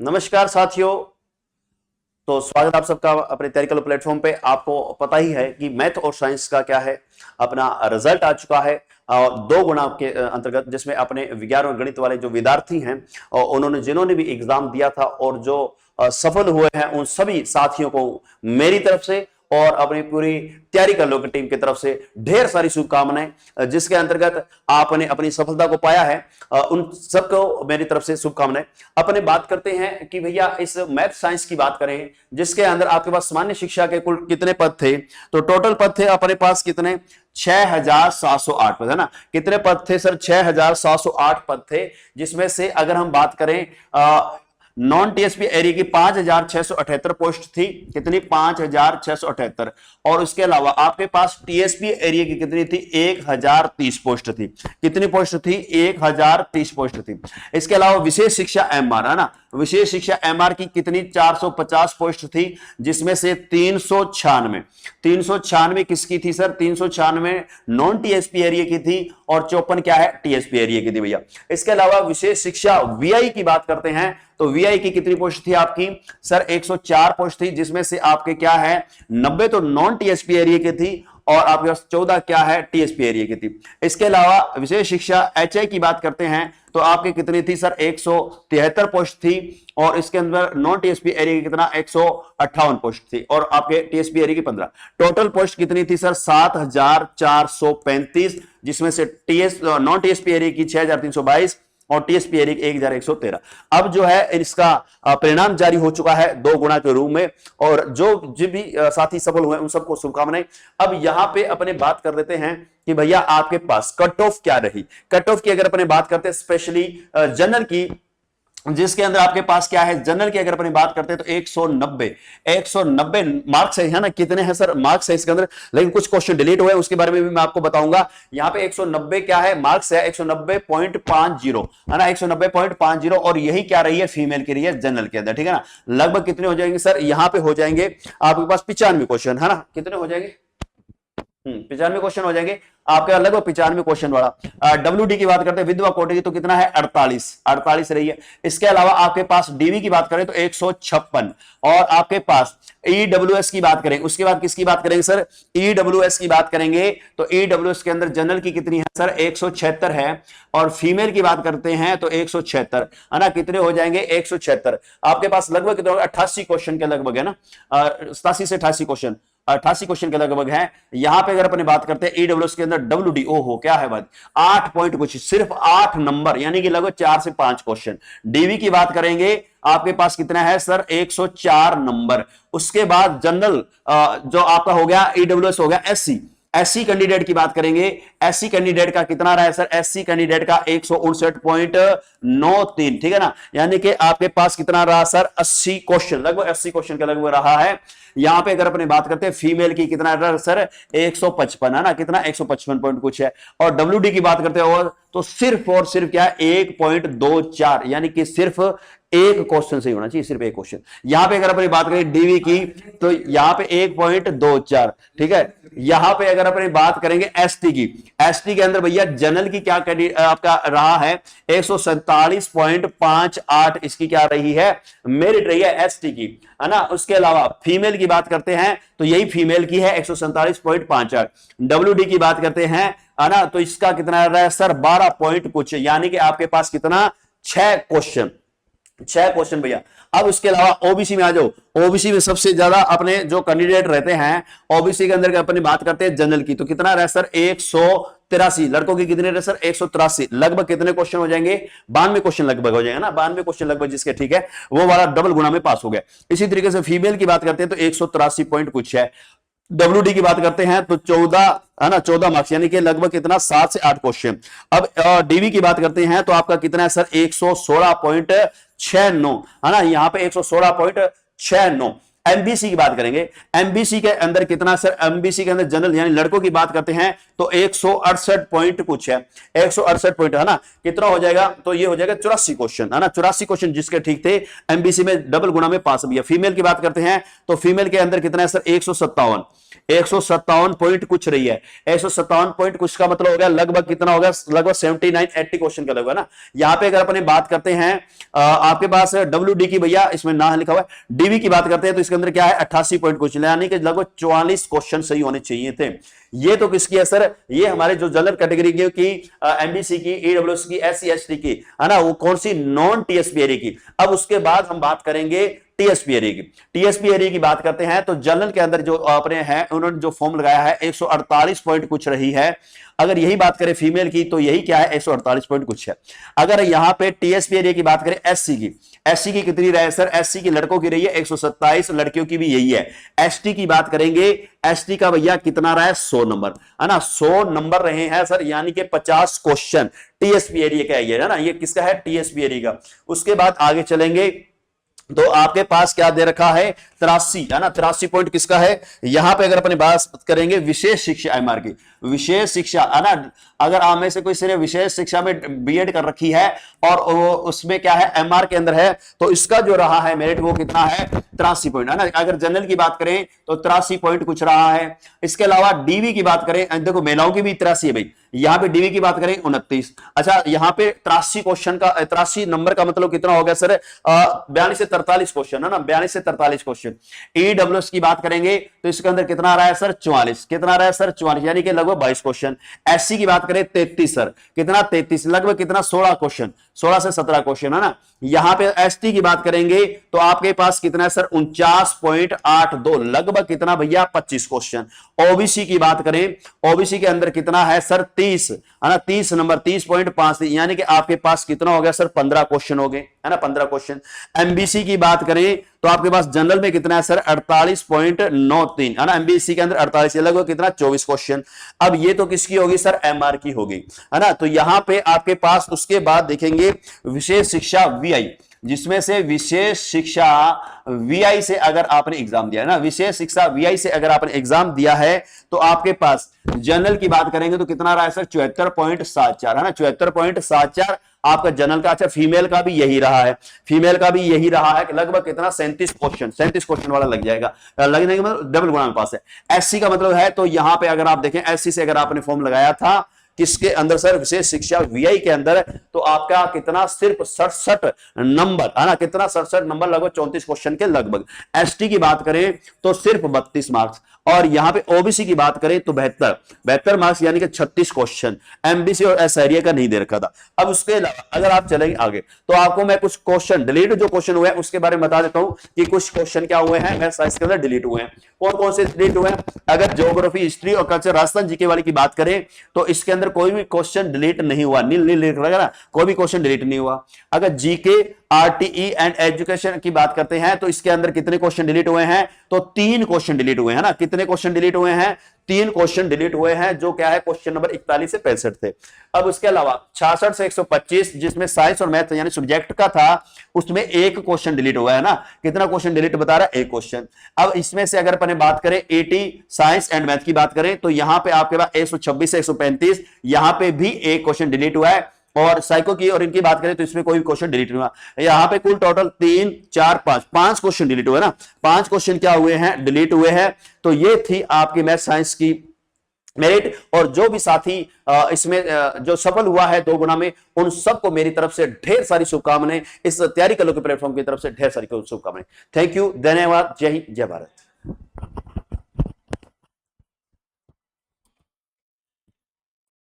नमस्कार साथियों। तो स्वागत आप सबका अपने तैयारी प्लेटफॉर्म पे। आपको पता ही है कि मैथ और साइंस का क्या है, अपना रिजल्ट आ चुका है 2 गुना के अंतर्गत, जिसमें अपने विज्ञान और गणित वाले जो विद्यार्थी हैं और उन्होंने जिन्होंने भी एग्जाम दिया था और जो सफल हुए हैं, उन सभी साथियों को मेरी तरफ से और अपनी पूरी तैयारी कर लो की टीम की तरफ से ढेर सारी शुभकामनाएं। जिसके अंतर्गत आपने अपनी सफलता को पाया है, उन सबको मेरी तरफ से शुभकामनाएं। अपने बात करते हैं कि भैया इस मैथ साइंस की बात करें, जिसके अंदर आपके पास सामान्य शिक्षा के कुल कितने पद थे, तो टोटल पद थे अपने पास कितने, 6708 पद है ना। कितने पद थे सर? 6708 पद थे, जिसमें से अगर हम बात करें नॉन टीएसपी एरिया की 5678 पोस्ट थी। कितनी? 5678। और उसके अलावा आपके पास टीएसपी एरिया की कितनी थी? 1030 पोस्ट थी। कितनी पोस्ट थी? 1030 पोस्ट थी। इसके अलावा विशेष शिक्षा एमआर है ना, विशेष शिक्षा एमआर की कितनी? 450 पोस्ट थी, जिसमें से 396 किसकी थी सर? 396 नॉन टीएसपी एरिया की थी और 54 क्या है? टीएसपी एरिया की थी भैया। इसके अलावा विशेष शिक्षा वीआई की बात करते हैं तो वीआई की कितनी पोस्ट थी आपकी सर? 104 पोस्ट थी, जिसमें से आपके क्या है 90 तो नॉन टीएसपी एरिया की थी और आपके पास 14 क्या है? टीएसपी एरिया की थी। इसके अलावा विशेष शिक्षा एचआई की बात करते हैं तो आपकी कितनी थी सर? 173 पोस्ट थी और इसके अंदर नॉन टीएसपी एरिया की कितना? 158 पोस्ट थी और आपके टीएसपी एरिया की 15। टोटल पोस्ट कितनी थी सर? 7435, जिसमें से नॉन टीएसपी एरिया की 6322 और टीएसपी एरिया की 1113। अब जो है इसका परिणाम जारी हो चुका है 2 गुना के रूप में, और जो भी साथी सफल हुए उन सबको शुभकामनाएं। अब यहां पे अपने बात कर लेते हैं कि भैया आपके पास कट ऑफ क्या रही। कट ऑफ की अगर अपने बात करते हैं स्पेशली जनरल की, जिसके अंदर आपके पास क्या है जनरल की अगर अपनी बात करते हैं तो 190 मार्क्स है ना। कितने हैं सर मार्क्स है इसके अंदर? लेकिन कुछ क्वेश्चन डिलीट हुए, उसके बारे में भी मैं आपको बताऊंगा। यहां पे 190 क्या है मार्क्स है? 190.50 है ना, 190.50। और यही क्या रही है? फीमेल की रही है जनरल के अंदर, ठीक है ना। लगभग कितने हो जाएंगे सर? यहां पे हो जाएंगे आपके पास 95 क्वेश्चन है ना। कितने हो जाएंगे? 95 क्वेश्चन हो जाएंगे आपके, लगभग 95 क्वेश्चन वाला। डब्ल्यूडी की बात करते हैं विधवा कोटे की तो कितना है? 48 रही है। इसके अलावा आपके पास डीवी की बात करें तो 156। और आपके पास ईडब्ल्यूएस की बात करें, उसके बाद किसकी बात करेंगे सर? ईडब्ल्यूएस की बात करेंगे तो ईडब्ल्यूएस के अंदर जनरल की कितनी है सर? 176 है। और फीमेल की बात करते हैं तो 176 है ना। कितने हो जाएंगे? 176। आपके पास लगभग कितने? 88 क्वेश्चन के लगभग है ना, 87 से 88 क्वेश्चन, 88 क्वेश्चन के लगभग है। यहां पे अगर अपने बात करते हैं ईडब्ल्यूएस के अंदर डब्ल्यूडी, ओहो क्या है बात, 8 पॉइंट कुछ, सिर्फ 8 नंबर, यानी कि लगभग 4 से 5 क्वेश्चन। डीवी की बात करेंगे आपके पास कितना है सर? 104 नंबर। उसके बाद जनरल जो आपका हो गया ईडब्ल्यूएस हो गया एससी। एससी कैंडिडेट की बात करेंगे, एससी कैंडिडेट का कितना रहा है सर? एससी कैंडिडेट का 159.93, ठीक है ना। यानी कि आपके पास कितना रहा सर? 80 क्वेश्चन, लगभग 80 क्वेश्चन के लगभग रहा है। यहां पे अगर अपने बात करते हैं फीमेल की कितना रहा सर? 155 है ना। कितना? 155 पॉइंट कुछ है। और डब्ल्यूडी की बात करते हो तो सिर्फ और सिर्फ क्या? 1.24, यानी कि सिर्फ एक क्वेश्चन सही होना चाहिए, सिर्फ एक क्वेश्चन। यहां पे अगर अपनी बात करें डीवी की तो यहां पे 1.24, ठीक है। यहां पे अगर अपनी बात करेंगे एसटी की, एसटी के अंदर भैया जनरल की क्या आपका रहा है? 147.58 इसकी क्या रही है? मेरिट रही है एसटी की, है ना। उसके अलावा फीमेल की बात करते हैं तो यही फीमेल की है 147.58। डब्ल्यूडी की बात करते हैं है ना, तो इसका कितना रहा है सर? 12 पॉइंट कुछ, यानी कि आपके पास कितना? 6 क्वेश्चन भैया। अब उसके अलावा ओबीसी में आ जाओ। ओबीसी में सबसे ज्यादा अपने जो कैंडिडेट रहते हैं ओबीसी के अंदर अपनी बात करते हैं जनरल की, तो कितना रहा सर? 183। लड़कों की कितने रहे सर? 183। लगभग कितने क्वेश्चन हो जाएंगे? 92 क्वेश्चन लगभग हो जाएंगे ना, 92 क्वेश्चन लगभग, जिसके ठीक है वो वाला डबल गुना में पास हो गया। इसी तरीके से फीमेल की बात करते हैं तो 183 पॉइंट कुछ है। डब्ल्यूडी की बात करते हैं तो 14 है ना, 14 मार्क्स, यानी कि लगभग कितना? 7 से 8 क्वेश्चन। अब डीवी की बात करते हैं तो आपका कितना है सर? 116.69 है ना। यहां पे 116.69। एमबीसी की बात करेंगे, एमबीसी के अंदर कितना सर, एमबीसी के अंदर जनरल यानी लड़कों की बात करते हैं तो 168 पॉइंट कुछ है, 168 पॉइंट है ना, कितना हो जाएगा, तो ये हो जाएगा 84 क्वेश्चन है ना, 84 क्वेश्चन जिसके ठीक थे एमबीसी में डबल गुना में पास भी है। फीमेल की बात करते हैं तो फीमेल के अंदर कितना है सर, 157 पॉइंट कुछ रही है, 157 पॉइंट कुछ का मतलब हो गया लगभग कितना होगा, लगभग 79-80 क्वेश्चन का लगभग ना। यहां पे अगर अपने बात करते हैं आपके पास WD की, भैया इसमें ना लिखा हुआ है, डीवी की बात करते हैं तो इसके अंदर क्या है 88 पॉइंट कुछ, यानी कि लगभग 44 क्वेश्चन सही होने चाहिए थे। ये तो किसकी है सर, ये हमारे जो जनरल कैटेगरी की एमबीसी की, ईडब्ल्यूएस की, एससी एसटी की है ना, वो कौन सी, नॉन टीएसपी एरिया की। अब उसके बाद हम बात करेंगे टीएसपी एरिया की। टीएसपी एरिया की बात करते हैं तो जनरल के अंदर जो अपने हैं उन्होंने जो फॉर्म लगाया है 148 पॉइंट कुछ रही है। अगर यही बात करें फीमेल की तो यही क्या है 148 पॉइंट कुछ है। अगर यहां पे टीएसपी एरिया की बात करें एससी की, एससी की कितनी रहे सर, एससी की लड़कों की रही है 127, लड़कियों की भी यही है। एसटी की बात करेंगे, एसटी का भैया कितना रहा है 100 नंबर है ना, 100 नंबर रहे हैं सर, यानी कि 50 क्वेश्चन टीएसपी एरिया का है ना, ये किसका है, टीएसपी एरिया का। उसके बाद आगे चलेंगे तो आपके पास क्या दे रखा है 83 है ना, 83 पॉइंट किसका है। यहां पे अगर अपने बात करेंगे विशेष शिक्षा एमआर की, विशेष शिक्षा है ना, अगर आप में से कोई सिर्फ विशेष शिक्षा में बीएड कर रखी है और उसमें क्या है एमआर के अंदर है तो इसका जो रहा है मेरिट वो कितना है 83 पॉइंट है ना। अगर जनरल की बात करें तो 83 पॉइंट कुछ रहा है। इसके अलावा डीवी की बात करें, देखो महिलाओं की भी 83 है भाई, यहां पे डीवी की बात करें 29। अच्छा यहां पे 83 क्वेश्चन का 83 नंबर का मतलब कितना हो गया सर, 42 से 43 क्वेश्चन है ना, 42 से 43 क्वेश्चन। ईडब्ल्यूएस की बात करेंगे तो इसके अंदर कितना रहा है सर 44, कितना रहा है सर 44, यानी कि लगभग 22 क्वेश्चन। एससी की बात करें 33 सर, कितना 33, लगभग कितना 16 क्वेश्चन, 16 से 17 क्वेश्चन है ना। यहां पे एसटी की बात करेंगे तो आपके पास कितना है सर 49.82, लगभग कितना भैया 25 क्वेश्चन। ओबीसी की बात करें, ओबीसी के अंदर कितना है सर 30 है ना, 30 नंबर 30.5, यानी कि आपके पास कितना हो गया सर 15 क्वेश्चन हो गए है ना, 15 क्वेश्चन। एमबीसी की बात करें तो आपके पास जनरल में कितना है सर 48.93 है ना, एमबीसी के अंदर 48, लगभग कितना 24 क्वेश्चन। अब ये तो किसकी होगी सर, एमआर की होगी है ना। तो यहां पे आपके पास उसके बाद देखेंगे विशेष शिक्षा वीआई, जिसमें से विशेष शिक्षा वीआई से अगर आपने एग्जाम दिया है ना, विशेष शिक्षा वीआई से अगर आपने एग्जाम दिया है तो आपके पास जनरल की बात करेंगे तो कितना रहा है सर 74.74 है ना, 74.74 आपका जनरल का। अच्छा फीमेल का भी यही रहा है, फीमेल का भी यही रहा है कि लगभग कितना 37 क्वेश्चन, 37 क्वेश्चन वाला लग जाएगा, लगने के मतलब डबल गुना में पास है। एससी का मतलब है तो यहां पे अगर आप देखें एससी से अगर आपने फॉर्म लगाया था किसके अंदर सर, विशेष शिक्षा वीआई के अंदर, तो आपका कितना सिर्फ 67 नंबर है ना, कितना 67 नंबर, लगभग 34 क्वेश्चन के लगभग। एसटी की बात करें तो सिर्फ 32 मार्क्स, और यहां पे ओबीसी की बात करें तो 72 मार्क्स, यानी कि 36 क्वेश्चन। एमबीसी और एस एरिया का नहीं दे रखा था। अब उसके अलावा अगर आप चलेंगे आगे तो आपको मैं कुछ क्वेश्चन डिलीट जो क्वेश्चन हुए हैं उसके बारे में बता देता हूं कि कुछ क्वेश्चन क्या हुए हैं मेरे साइंस के अंदर डिलीट हुए हैं। कौन कौन से डिलीट हुए हैं, अगर ज्योग्राफी, हिस्ट्री और कल्चर, राजस्थान जीके वाली की बात करें तो इसके अंदर कोई भी क्वेश्चन डिलीट नहीं हुआ, नील लिख रहा है ना, कोई भी क्वेश्चन डिलीट नहीं हुआ। अगर जीके, आरटीई एंड एजुकेशन की बात करते हैं तो इसके अंदर कितने क्वेश्चन डिलीट हुए हैं, तो 3 क्वेश्चन डिलीट हुए हैं ना। कितने क्वेश्चन डिलीट हुए हैं, 3 क्वेश्चन डिलीट हुए हैं, जो क्या है क्वेश्चन नंबर 41 से 65 थे। अब उसके अलावा 66 से 125 जिसमें साइंस और मैथ यानी सब्जेक्ट का था, उसमें 1 क्वेश्चन डिलीट हुआ है ना। कितना क्वेश्चन डिलीट बता रहा है, 1 क्वेश्चन। अब इसमें से अगर अपन बात करें 80 साइंस एंड मैथ की बात करें तो यहां पे आपके पास 126 से 135, यहां पे भी 1 क्वेश्चन डिलीट हुआ है। और साइको की और इनकी बात करें तो इसमें कोई भी क्वेश्चन डिलीट नहीं हुआ। यहां पे कुल टोटल 3 4 5 क्वेश्चन डिलीट हुए ना, 5 क्वेश्चन क्या हुए हैं, डिलीट हुए हैं। तो ये थी आपकी मैथ साइंस की मेरिट, और जो भी साथी इसमें जो सफल हुआ है 2 गुना में, उन सबको मेरी तरफ से ढेर सारी शुभकामनाएं, इस तैयारी कलो के प्लेटफॉर्म की तरफ से ढेर सारी शुभकामनाएं। थैंक यू, धन्यवाद, जय हिंद, जय भारत।